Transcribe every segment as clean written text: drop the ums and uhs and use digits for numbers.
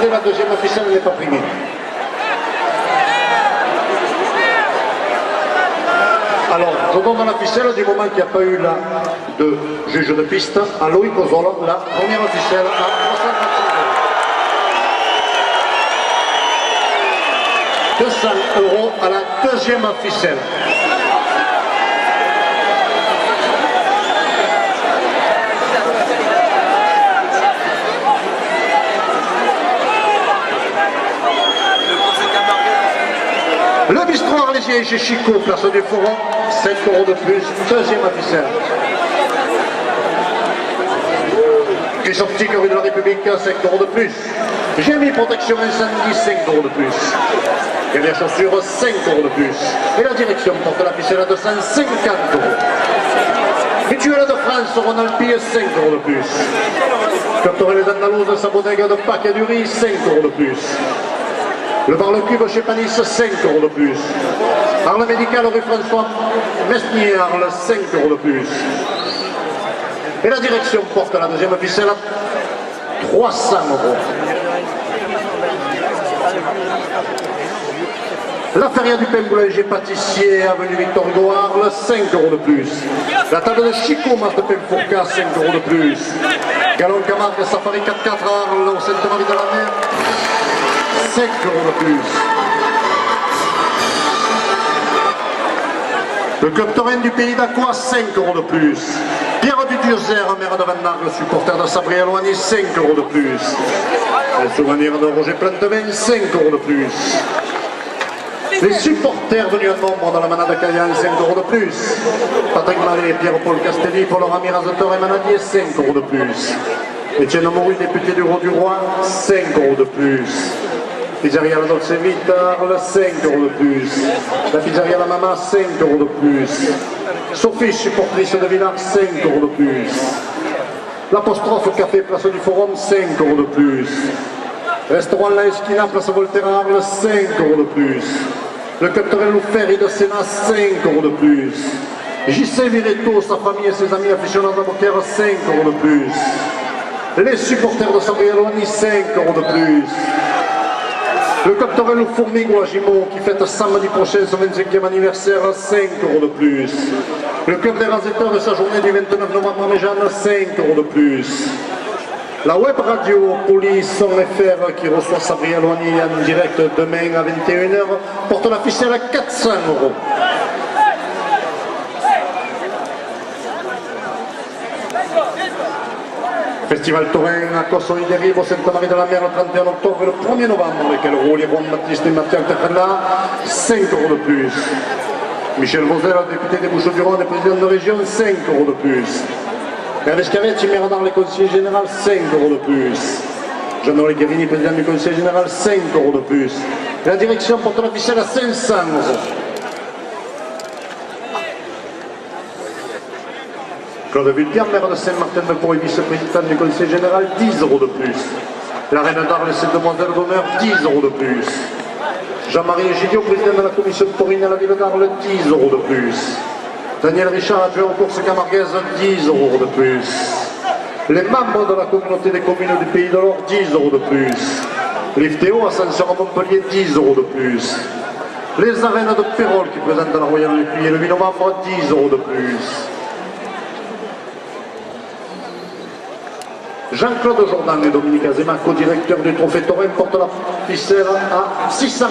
André, la deuxième officielle n'est pas primée. Alors, je donne la ficelle du moment qu'il n'y a pas eu là de juge de piste à Loïc Ozol, la première officielle à 325 €. 200 € à la deuxième officielle. Le bistrot arlésien chez Chico, place du Forum, 7 € de plus, deuxième officielle. Chris Optique, rue de la République, 5 € de plus. Génie Protection Incendie, 5 € de plus. Dernière chaussure, 5 € de plus. Et la direction porte la ficelle à 250 €. Mutuelle de France, Ronald Pille, 5 € de plus. Captoré les Andalouses, sa bodega de Pâques et du riz, 5 € de plus. Le bar Le Cube chez Panis, 5 € de plus. Arles médical rue François Mesnier, Arles, 5 € de plus. Et la direction porte la deuxième ficelle à 300 €. La feria du pain boulanger pâtissier, avenue Victor Hugo, Arles, 5 € de plus. La table de Chico, mas de pain Fourcas, 5 € de plus. Galon Camargue, Safari 4x4 Arles, au Sainte-Marie de la Mer, 5 € de plus. Le club taurin du pays d'Aqua, 5 € de plus. Pierre du Durzer, maire de Vendargue, supporter de Sabriel Loigny, 5 € de plus. Le souvenir de Roger Plantevin, 5 € de plus. Les supporters venus en nombre dans la manade de Caillan, 5 € de plus. Patrick Mallet, Pierre-Paul Castelli, Paul Ramirez de Torre et Manadier, 5 € de plus. Etienne Moury, député du Roi, 5 € de plus. Pizzeria La Dolce Vita, 5 € de plus. La pizzeria La Mama, 5 € de plus. Sophie, supportrice de Villars, 5 € de plus. L'apostrophe Café Place du Forum, 5 € de plus. Restaurant La Esquina, Place Voltaire, Arles, 5 € de plus. Le capitaine Louferri de Sénat, 5 € de plus. JC Viretto, sa famille et ses amis aficionados à Beaucaire, 5 € de plus. Les supporters de Sabriel-Loigny, 5 € de plus. Le capitaine Lou Fourmigo à Gimont, qui fête samedi prochain son 25e anniversaire, 5 € de plus. Le club des rasetteurs de sa journée du 29 novembre à Méjeanne, 5 € de plus. La web radio Police Son FR qui reçoit Sabriel-Loigny en direct demain à 21 h porte la ficelle à 400 €. Festival Taurin à Cossoy des Rives au Sainte-Marie de la Mer le 31 octobre et le 1er novembre, lequel roule Juan Baptiste et Mathieu Terrella, 5 € de plus. Michel Vauzel, député des Bouches-du-Rhône et président de région, 5 € de plus. Hervé Scavetti, maire dans le conseil général, 5 € de plus. Jean-Noël Guérini, président du conseil général, 5 € de plus. La direction porte la ficelle à 500 €. Claude Vulpian, maire de Saint-Martin-de-Pau et vice-président du conseil général, 10 € de plus. La reine d'Arles et ses demoiselles d'honneur, 10 € de plus. Jean-Marie Egidio, président de la commission taurine à la ville d'Arles, 10 € de plus. Daniel Richard, adjoint aux courses camarguaises, 10 € de plus. Les membres de la communauté des communes du Pays de l'Or, 10 € de plus. L'IFTEO, Ascension à Montpellier, 10 € de plus. Les arènes de Pérol qui présentent la Royale Lécuyer le 8 novembre, 10 € de plus. Jean-Claude Jordan et Dominique Azema, co-directeur du Trophée Taurin, portent la ficelle à 600 €.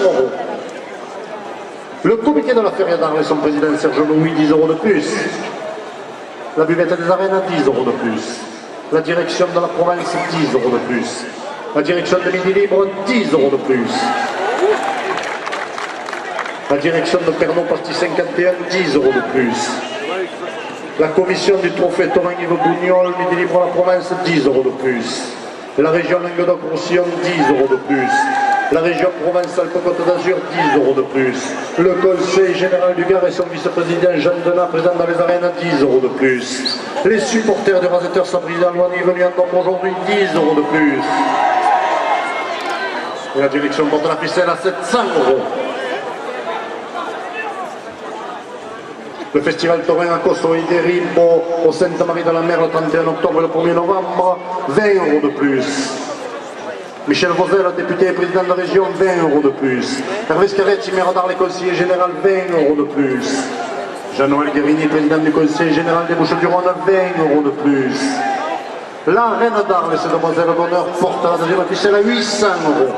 Le comité de la Feria d'Arles et son président Serge Louis, 10 € de plus. La buvette des arènes, 10 € de plus. La direction de la province, 10 € de plus. La direction de Midi Libre, 10 € de plus. La direction de Pernod Pastis 51, 10 € de plus. La commission du Trophée Taurin Yves Bougnol, Midi Libre à la province, 10 € de plus. La région Languedoc-Roussillon, 10 € de plus. La région Provence-Alpes-Côte d'Azur, 10 € de plus. Le conseil général du Gard et son vice-président Jean Denat, présent dans les arènes, 10 € de plus. Les supporters du rasetteur Sabriel-Loigny venus en nombre aujourd'hui, 10 € de plus. Et la direction porte la ficelle à 700 €. Le festival taurin à Cossoy des Rives au Sainte-Marie de la Mer le 31 octobre et le 1er novembre, 20 € de plus. Michel Vauzel, député et président de région, 20 euros de plus. Hervé Scaretti, maire d'Arles, conseiller général, 20 euros de plus. Jean-Noël Guérini, président du conseil général des Bouches-du-Rhône, 20 euros de plus. La reine d'Arles, cette demoiselle d'honneur, porte la deuxième ficelle à 800 euros.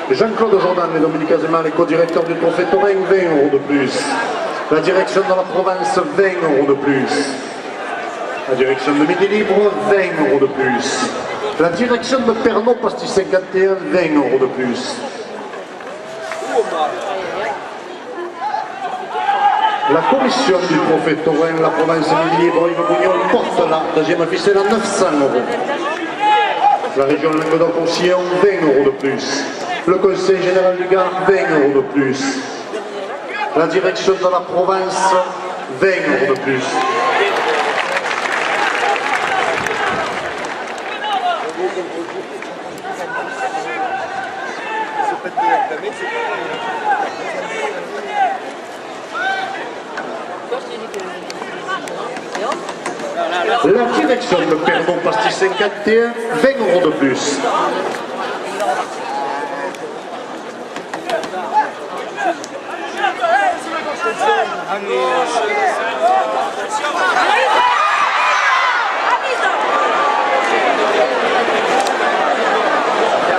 Jean-Claude Jordan et Dominique Azema, les co-directeurs du Trophée Taurin, 20 euros de plus. La direction de la province, 20 euros de plus. La direction de Midi Libre, 20 euros de plus. La direction de Pernod Pastis 51, 20 euros de plus. La commission du Trophée Taurin, la province Midi Libre, Yves Bougnol porte la deuxième ficelle à 900 euros. La région Languedoc-Roussillon, 20 euros de plus. Le conseil général du Gard, 20 euros de plus. La direction de la province, 20 euros de plus. La direction de Pernod Pastis 51, 20 euros de plus.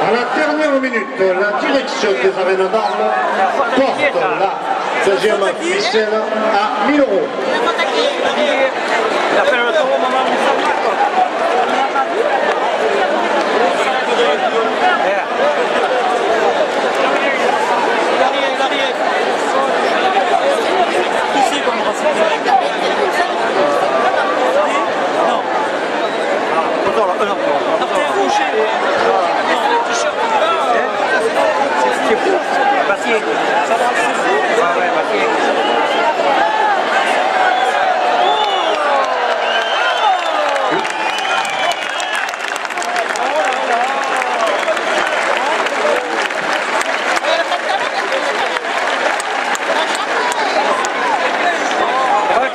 À la dernière minute, la direction des Arènes d'Arles porte la deuxième ficelle à 1000 euros. Il a fait le tour au moment où il s'en va. Il arrive. Ici, comme ça. Non. Non. T'es rouge. C'est fou. Papier. Ouais, papier.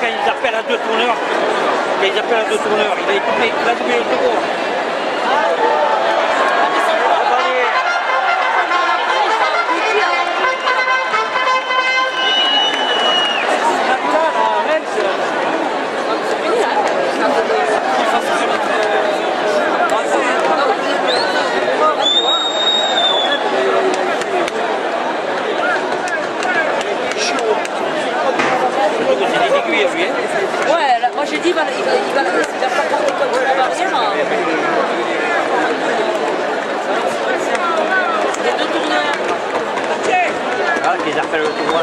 Ils appellent à deux tourneurs, il a doublé le tour. Ouais, là, moi j'ai dit, il va pas porter comme ça, les deux tourneurs. Ah, qu'ils appellent le tournoi.